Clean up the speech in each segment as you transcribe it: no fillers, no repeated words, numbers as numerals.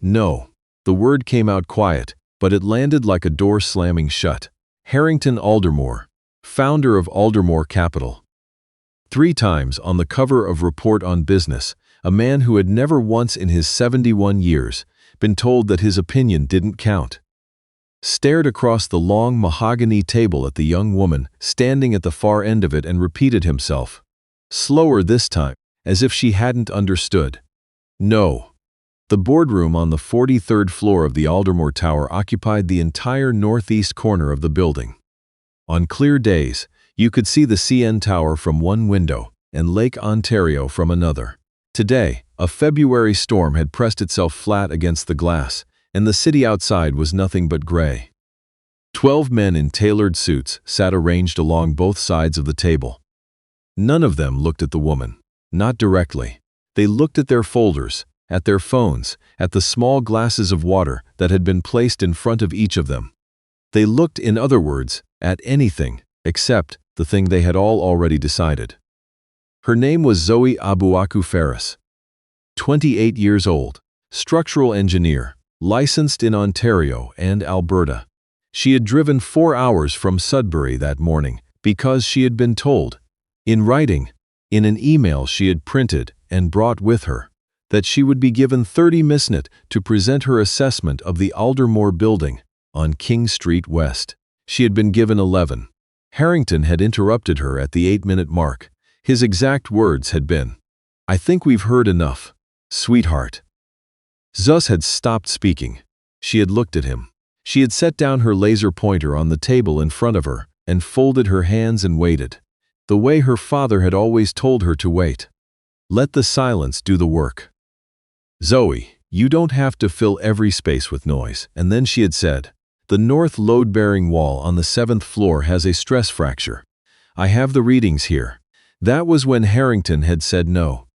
No. The word came out quiet, but it landed like a door slamming shut. Harrington Aldermore, founder of Aldermore Capital. 3 times on the cover of Report on Business, a man who had never once in his 71 years been told that his opinion didn't count. Stared across the long mahogany table at the young woman standing at the far end of it and repeated himself. Slower this time, as if she hadn't understood. No. The boardroom on the 43rd floor of the Aldermore Tower occupied the entire northeast corner of the building. On clear days, you could see the CN Tower from one window and Lake Ontario from another. Today, a February storm had pressed itself flat against the glass, and the city outside was nothing but gray. 12 men in tailored suits sat arranged along both sides of the table. None of them looked at the woman, not directly. They looked at their folders, at their phones, at the small glasses of water that had been placed in front of each of them. They looked, in other words, at anything except the thing they had all already decided. Her name was Zoe Abuaku Ferris. 28 years old, structural engineer, licensed in Ontario and Alberta. She had driven 4 hours from Sudbury that morning because she had been told, in writing, in an email she had printed and brought with her, that she would be given 30 minutes to present her assessment of the Aldermore building on King Street West. She had been given 11. Harrington had interrupted her at the 8-minute mark. His exact words had been, "I think we've heard enough, sweetheart." Zus had stopped speaking. She had looked at him. She had set down her laser pointer on the table in front of her and folded her hands and waited, the way her father had always told her to wait. Let the silence do the work. "Zoe, you don't have to fill every space with noise." And then she had said, "The north load-bearing wall on the 7th floor has a stress fracture. I have the readings here." That was when Harrington had said no.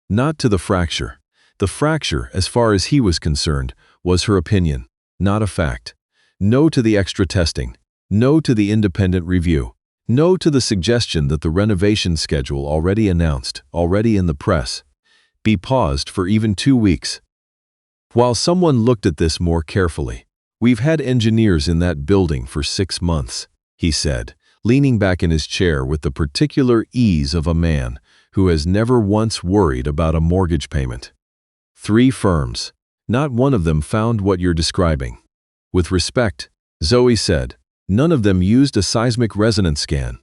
Not to the fracture. The fracture, as far as he was concerned, was her opinion, not a fact. No to the extra testing. No to the independent review. No to the suggestion that the renovation schedule already announced, already in the press, be paused for even 2 weeks. While someone looked at this more carefully, "We've had engineers in that building for 6 months, he said, leaning back in his chair with the particular ease of a man who has never once worried about a mortgage payment. 3 firms. Not one of them found what you're describing. With respect," Zoe said, "none of them used a seismic resonance scan."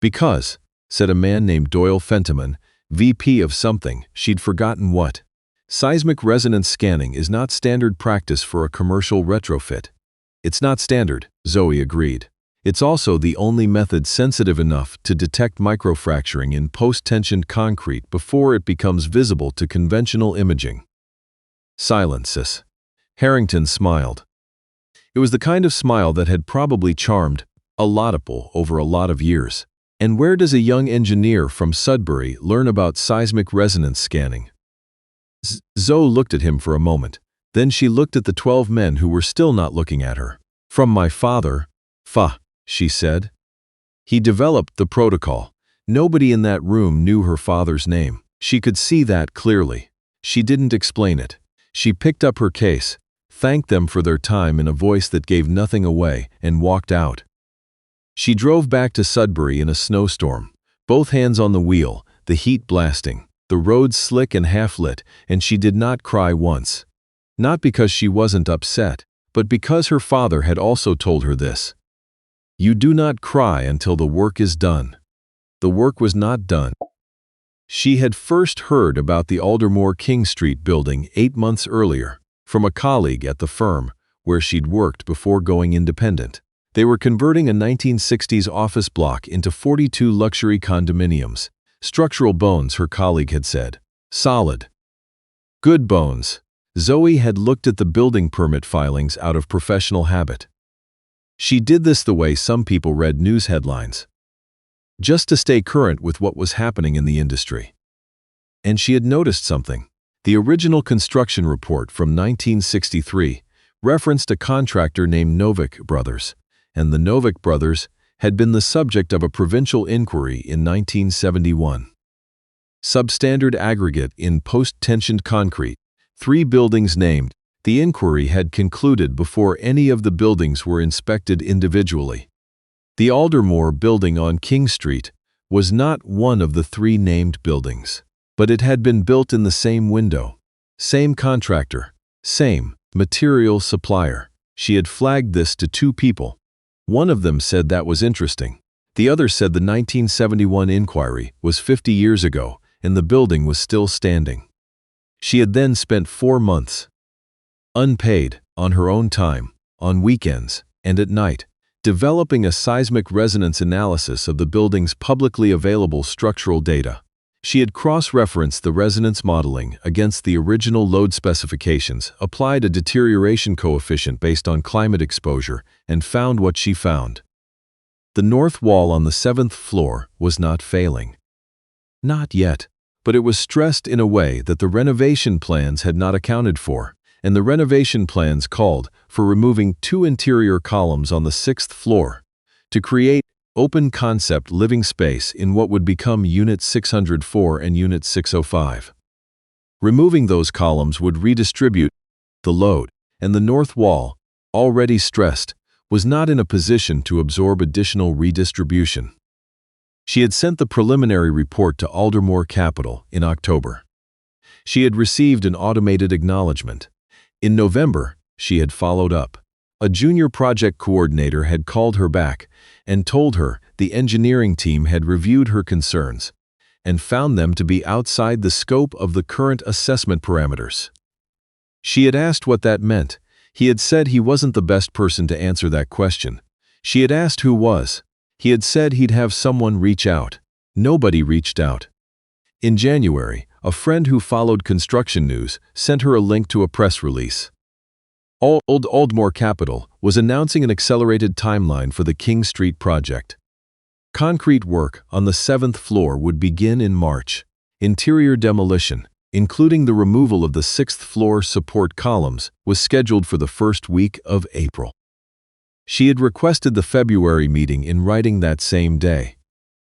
"Because," said a man named Doyle Fentiman, VP of something, she'd forgotten what, "seismic resonance scanning is not standard practice for a commercial retrofit." "It's not standard," Zoe agreed. "It's also the only method sensitive enough to detect microfracturing in post-tensioned concrete before it becomes visible to conventional imaging." "Silence, sis." Harrington smiled. It was the kind of smile that had probably charmed a lot of people over a lot of years. And where does a young engineer from Sudbury learn about seismic resonance scanning? Zoe looked at him for a moment. Then she looked at the 12 men who were still not looking at her. "From my father, she said. "He developed the protocol. Nobody in that room knew her father's name. She could see that clearly. She didn't explain it. She picked up her case, thanked them for their time in a voice that gave nothing away, and walked out. She drove back to Sudbury in a snowstorm, both hands on the wheel, the heat blasting, the roads slick and half-lit, and she did not cry once. Not because she wasn't upset, but because her father had also told her this. You do not cry until the work is done. The work was not done. She had first heard about the Aldermore King Street building 8 months earlier, from a colleague at the firm where she'd worked before going independent. They were converting a 1960s office block into 42 luxury condominiums. Structural bones, her colleague had said. Solid. Good bones. Zoe had looked at the building permit filings out of professional habit. She did this the way some people read news headlines, just to stay current with what was happening in the industry. And she had noticed something. The original construction report from 1963 referenced a contractor named Novak Brothers, and the Novak Brothers had been the subject of a provincial inquiry in 1971. Substandard aggregate in post-tensioned concrete, 3 buildings named, The inquiry had concluded before any of the buildings were inspected individually. The Aldermore building on King Street was not one of the 3 named buildings, but it had been built in the same window, same contractor, same material supplier. She had flagged this to 2 people. One of them said that was interesting. The other said the 1971 inquiry was 50 years ago and the building was still standing. She had then spent 4 months, unpaid, on her own time, on weekends, and at night, developing a seismic resonance analysis of the building's publicly available structural data. She had cross-referenced the resonance modeling against the original load specifications, applied a deterioration coefficient based on climate exposure, and found what she found. The north wall on the 7th floor was not failing. Not yet, but it was stressed in a way that the renovation plans had not accounted for, and the renovation plans called for removing 2 interior columns on the 6th floor to create open-concept living space in what would become Unit 604 and Unit 605. Removing those columns would redistribute the load, and the north wall, already stressed, was not in a position to absorb additional redistribution. She had sent the preliminary report to Aldermore Capital in October. She had received an automated acknowledgement. In November, she had followed up. A junior project coordinator had called her back and told her the engineering team had reviewed her concerns and found them to be outside the scope of the current assessment parameters. She had asked what that meant. He had said he wasn't the best person to answer that question. She had asked who was. He had said he'd have someone reach out. Nobody reached out. In January, a friend who followed construction news sent her a link to a press release. Aldermore Capital was announcing an accelerated timeline for the King Street project. Concrete work on the 7th floor would begin in March. Interior demolition, including the removal of the 6th floor support columns, was scheduled for the first week of April. She had requested the February meeting in writing that same day.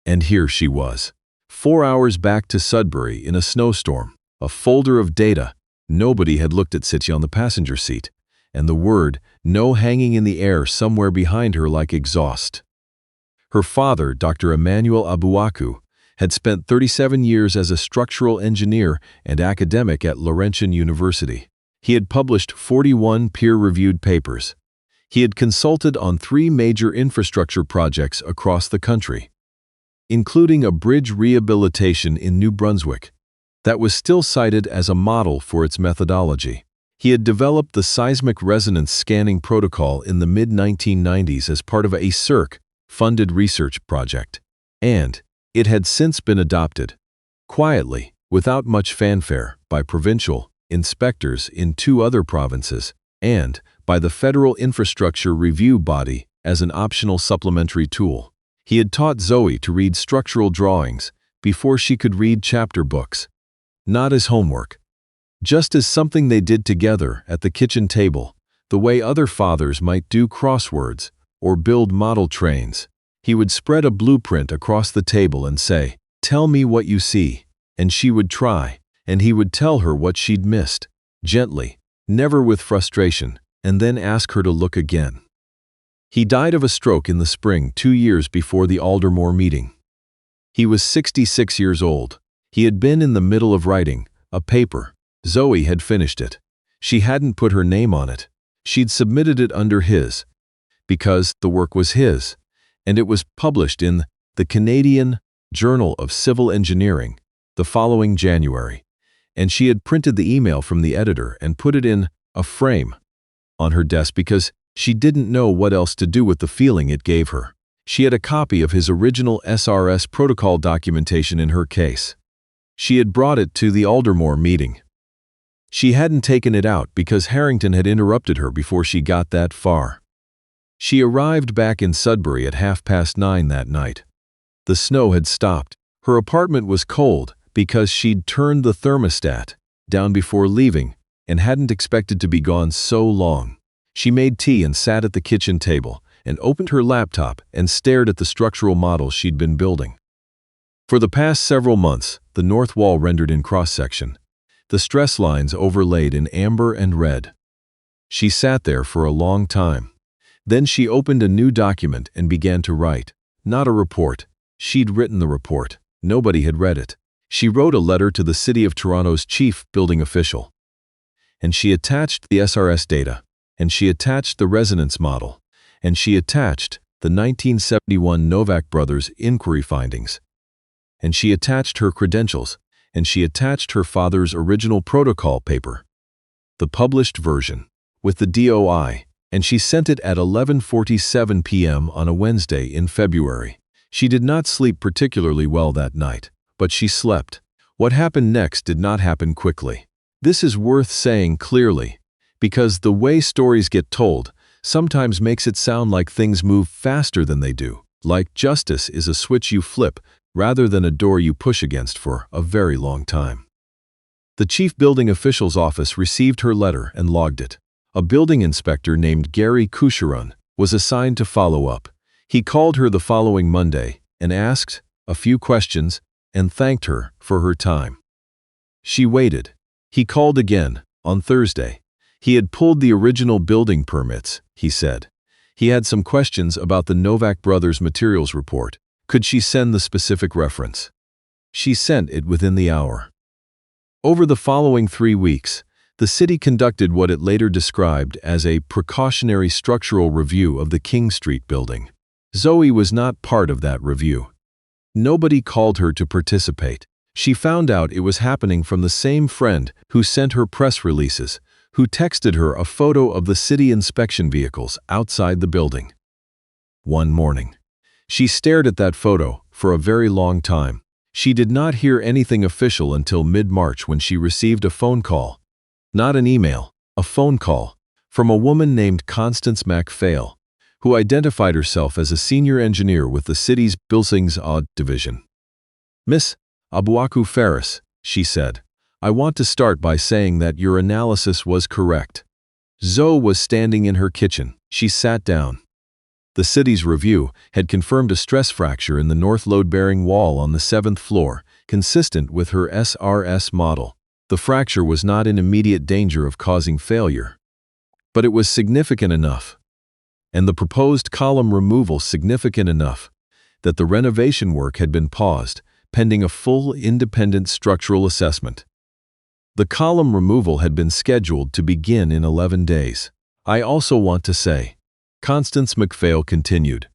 And here she was, 4 hours back to Sudbury in a snowstorm, a folder of data. Nobody had looked at City on the passenger seat, and the word "no" hanging in the air somewhere behind her like exhaust. Her father, Dr. Emmanuel Abuaku, had spent 37 years as a structural engineer and academic at Laurentian University. He had published 41 peer-reviewed papers. He had consulted on 3 major infrastructure projects across the country, including a bridge rehabilitation in New Brunswick that was still cited as a model for its methodology. He had developed the seismic resonance scanning protocol in the mid-1990s as part of a CERC-funded research project, and it had since been adopted, quietly, without much fanfare, by provincial inspectors in 2 other provinces, and by the Federal Infrastructure Review Body as an optional supplementary tool. He had taught Zoe to read structural drawings before she could read chapter books, not as homework, just as something they did together at the kitchen table, the way other fathers might do crosswords or build model trains. He would spread a blueprint across the table and say, "Tell me what you see," and she would try, and he would tell her what she'd missed, gently, never with frustration, and then ask her to look again. He died of a stroke in the spring 2 years before the Aldermore meeting. He was 66 years old. He had been in the middle of writing a paper. Zoe had finished it. She hadn't put her name on it. She'd submitted it under his, because the work was his, and it was published in the Canadian Journal of Civil Engineering the following January, and she had printed the email from the editor and put it in a frame on her desk because she didn't know what else to do with the feeling it gave her. She had a copy of his original SRS protocol documentation in her case. She had brought it to the Aldermore meeting. She hadn't taken it out because Harrington had interrupted her before she got that far. She arrived back in Sudbury at 9:30 that night. The snow had stopped. Her apartment was cold because she'd turned the thermostat down before leaving and hadn't expected to be gone so long. She made tea and sat at the kitchen table and opened her laptop and stared at the structural models she'd been building. For the past several months, the north wall rendered in cross-section, the stress lines overlaid in amber and red. She sat there for a long time. Then she opened a new document and began to write. Not a report. She'd written the report. Nobody had read it. She wrote a letter to the City of Toronto's chief building official. And she attached the SRS data. And she attached the resonance model. And she attached the 1971 Novak brothers inquiry findings. And she attached her credentials. And she attached her father's original protocol paper, the published version, with the DOI, and she sent it at 11:47 p.m. on a Wednesday in February. She did not sleep particularly well that night, but she slept. What happened next did not happen quickly. This is worth saying clearly, because the way stories get told sometimes makes it sound like things move faster than they do, like justice is a switch you flip rather than a door you push against for a very long time. The chief building official's office received her letter and logged it. A building inspector named Gary Coucheron was assigned to follow up. He called her the following Monday and asked a few questions and thanked her for her time. She waited. He called again on Thursday. He had pulled the original building permits, he said. He had some questions about the Novak brothers materials report. Could she send the specific reference? She sent it within the hour. Over the following 3 weeks, the city conducted what it later described as a precautionary structural review of the King Street building. Zoe was not part of that review. Nobody called her to participate. She found out it was happening from the same friend who sent her press releases, who texted her a photo of the city inspection vehicles outside the building. One morning, she stared at that photo for a very long time. She did not hear anything official until mid-March when she received a phone call. Not an email, a phone call, from a woman named Constance MacPhail, who identified herself as a senior engineer with the city's Buildings Audit division. Miss Abuaku Ferris, she said, I want to start by saying that your analysis was correct. Zoe was standing in her kitchen. She sat down. The city's review had confirmed a stress fracture in the north load-bearing wall on the 7th floor, consistent with her SRS model. The fracture was not in immediate danger of causing failure, but it was significant enough, and the proposed column removal significant enough, that the renovation work had been paused, pending a full independent structural assessment. The column removal had been scheduled to begin in 11 days. I also want to say, Constance MacPhail continued,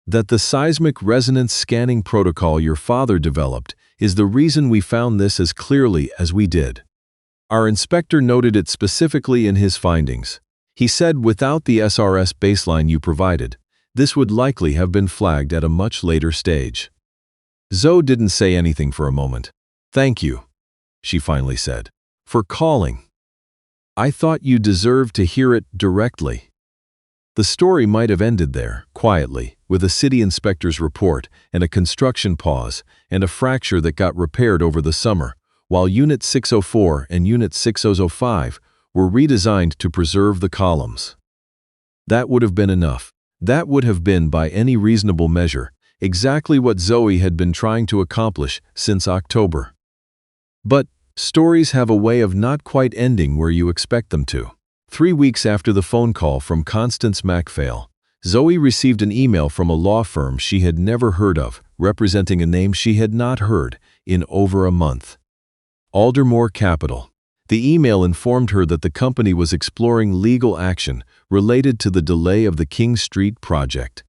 that the seismic resonance scanning protocol your father developed is the reason we found this as clearly as we did. Our inspector noted it specifically in his findings. He said without the SRS baseline you provided, this would likely have been flagged at a much later stage. Zoe didn't say anything for a moment. Thank you, she finally said, for calling. I thought you deserved to hear it directly. The story might have ended there, quietly, with a city inspector's report and a construction pause and a fracture that got repaired over the summer, while Unit 604 and Unit 6005 were redesigned to preserve the columns. That would have been enough. That would have been, by any reasonable measure, exactly what Zoe had been trying to accomplish since October. But stories have a way of not quite ending where you expect them to. 3 weeks after the phone call from Constance MacPhail, Zoe received an email from a law firm she had never heard of, representing a name she had not heard in over a month. Aldermore Capital. The email informed her that the company was exploring legal action related to the delay of the King Street project,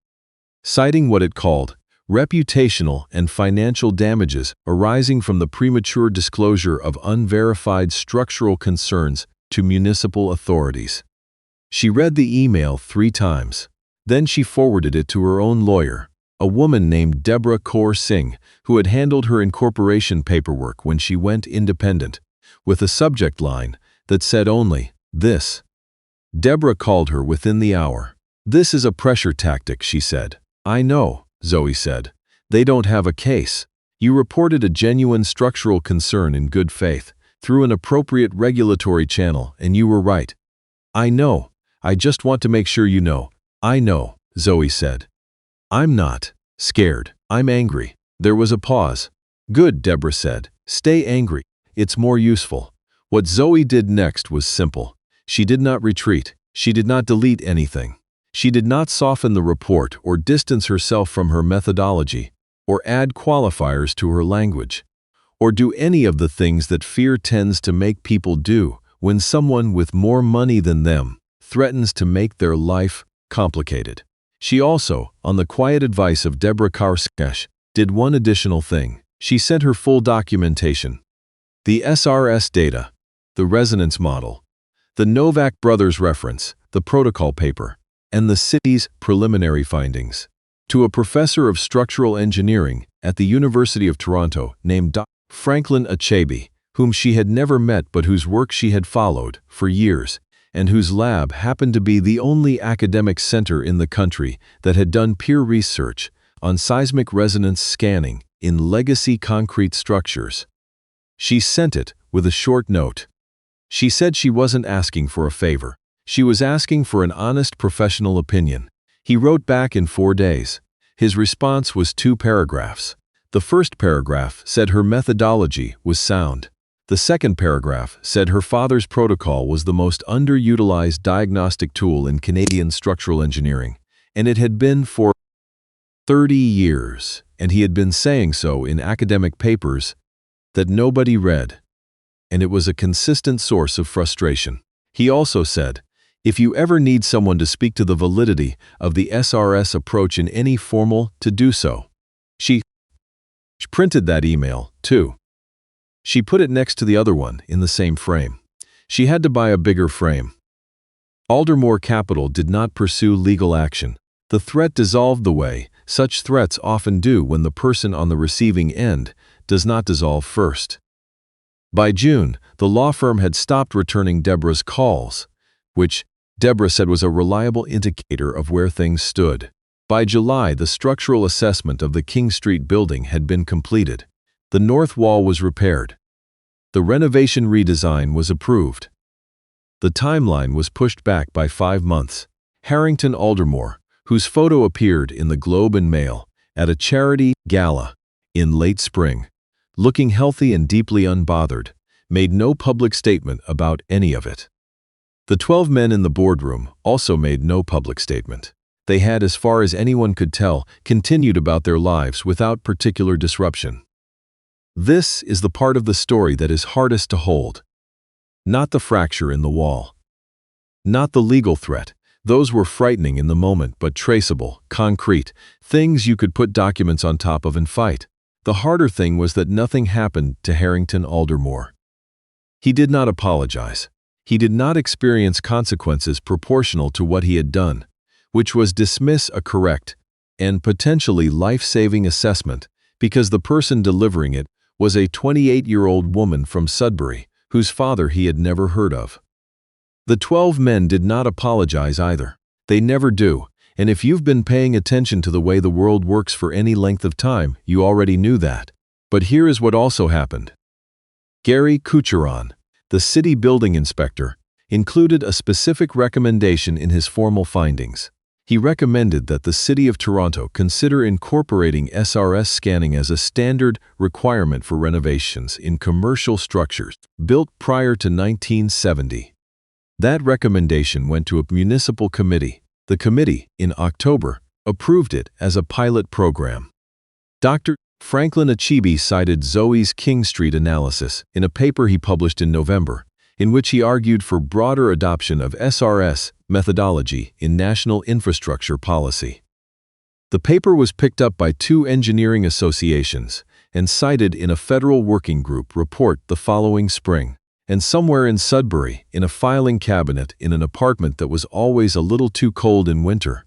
citing what it called reputational and financial damages arising from the premature disclosure of unverified structural concerns to municipal authorities. She read the email 3 times. Then she forwarded it to her own lawyer, a woman named Deborah Kaur Singh, who had handled her incorporation paperwork when she went independent, with a subject line that said only, "This." Deborah called her within the hour. "This is a pressure tactic," she said. "I know," Zoe said. "They don't have a case. You reported a genuine structural concern in good faith, through an appropriate regulatory channel, and you were right." "I know. I just want to make sure you know." "I know," Zoe said. "I'm not scared. I'm angry." There was a pause. "Good," Deborah said. "Stay angry. It's more useful." What Zoe did next was simple. She did not retreat. She did not delete anything. She did not soften the report or distance herself from her methodology, or add qualifiers to her language, or do any of the things that fear tends to make people do when someone with more money than them threatens to make their life complicated. She also, on the quiet advice of Deborah Karskash, did one additional thing. She sent her full documentation: the SRS data, the resonance model, the Novak brothers reference, the protocol paper, and the city's preliminary findings, to a professor of structural engineering at the University of Toronto named Dr. Franklin Achebe, whom she had never met but whose work she had followed for years, and whose lab happened to be the only academic center in the country that had done peer research on seismic resonance scanning in legacy concrete structures. She sent it with a short note. She said she wasn't asking for a favor. She was asking for an honest professional opinion. He wrote back in 4 days. His response was 2 paragraphs. The first paragraph said her methodology was sound. The second paragraph said her father's protocol was the most underutilized diagnostic tool in Canadian structural engineering, and it had been for 30 years, and he had been saying so in academic papers that nobody read, and it was a consistent source of frustration. He also said, if you ever need someone to speak to the validity of the SRS approach in any formal to do so. She printed that email, too. She put it next to the other one in the same frame. She had to buy a bigger frame. Aldermore Capital did not pursue legal action. The threat dissolved the way such threats often do when the person on the receiving end does not dissolve first. By June, the law firm had stopped returning Deborah's calls, which Deborah said was a reliable indicator of where things stood. By July, the structural assessment of the King Street building had been completed. The north wall was repaired. The renovation redesign was approved. The timeline was pushed back by 5 months. Harrington Aldermore, whose photo appeared in the Globe and Mail at a charity gala in late spring, looking healthy and deeply unbothered, made no public statement about any of it. The 12 men in the boardroom also made no public statement. They had, as far as anyone could tell, continued about their lives without particular disruption. This is the part of the story that is hardest to hold. Not the fracture in the wall. Not the legal threat. Those were frightening in the moment but traceable, concrete, things you could put documents on top of and fight. The harder thing was that nothing happened to Harrington Aldermore. He did not apologize. He did not experience consequences proportional to what he had done, which was dismiss a correct and potentially life-saving assessment because the person delivering it was a 28-year-old woman from Sudbury whose father he had never heard of. The 12 men did not apologize either. They never do, and if you've been paying attention to the way the world works for any length of time, you already knew that. But here is what also happened. Gary Kucheron, the city building inspector, included a specific recommendation in his formal findings. He recommended that the City of Toronto consider incorporating SRS scanning as a standard requirement for renovations in commercial structures built prior to 1970. That recommendation went to a municipal committee. The committee, in October, approved it as a pilot program. Dr. Franklin Achebe cited Zoe's King Street analysis in a paper he published in November, in which he argued for broader adoption of SRS methodology in national infrastructure policy. The paper was picked up by 2 engineering associations and cited in a federal working group report the following spring. And somewhere in Sudbury, in a filing cabinet in an apartment that was always a little too cold in winter,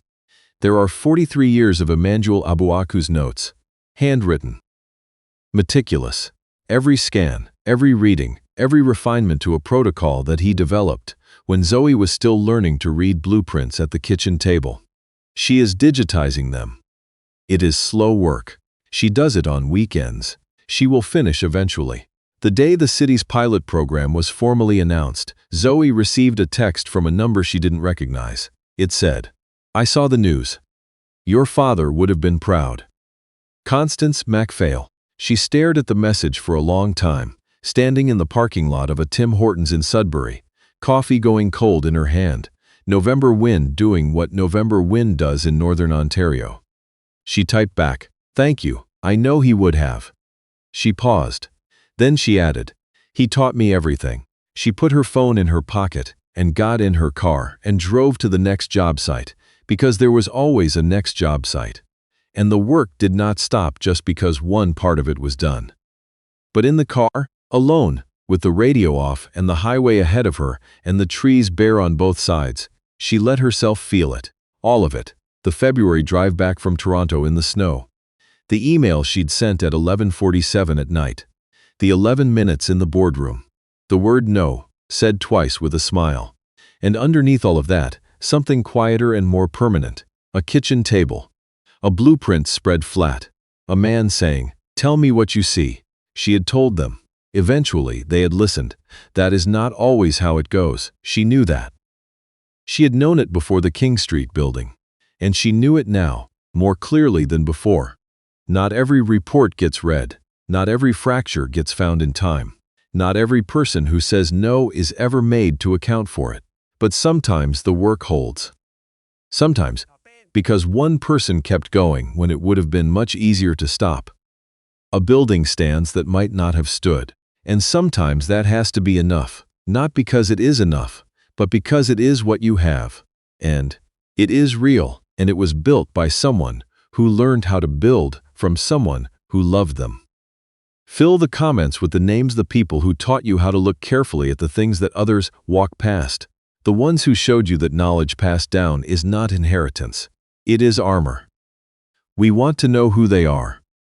there are 43 years of Emmanuel Abuaku's notes, handwritten. Meticulous. Every scan, every reading, every refinement to a protocol that he developed when Zoe was still learning to read blueprints at the kitchen table. She is digitizing them. It is slow work. She does it on weekends. She will finish eventually. The day the city's pilot program was formally announced, Zoe received a text from a number she didn't recognize. It said, "I saw the news. Your father would have been proud. Constance MacPhail." She stared at the message for a long time, standing in the parking lot of a Tim Hortons in Sudbury, coffee going cold in her hand, November wind doing what November wind does in northern Ontario. She typed back, "Thank you, I know he would have." She paused. Then she added, "He taught me everything." She put her phone in her pocket and got in her car and drove to the next job site, because there was always a next job site. And the work did not stop just because one part of it was done. But in the car, alone, with the radio off and the highway ahead of her and the trees bare on both sides, she let herself feel it, all of it, the February drive back from Toronto in the snow, the email she'd sent at 11:47 at night, the 11 minutes in the boardroom, the word no, said twice with a smile, and underneath all of that, something quieter and more permanent, a kitchen table, a blueprint spread flat, a man saying, "Tell me what you see." She had told them. Eventually, they had listened. That is not always how it goes. She knew that. She had known it before the King Street building, and she knew it now, more clearly than before. Not every report gets read. Not every fracture gets found in time. Not every person who says no is ever made to account for it. But sometimes the work holds. Sometimes, because one person kept going when it would have been much easier to stop. A building stands that might not have stood. And sometimes that has to be enough, not because it is enough, but because it is what you have. And it is real, and it was built by someone who learned how to build from someone who loved them. Fill the comments with the names of the people who taught you how to look carefully at the things that others walk past. The ones who showed you that knowledge passed down is not inheritance. It is armor. We want to know who they are.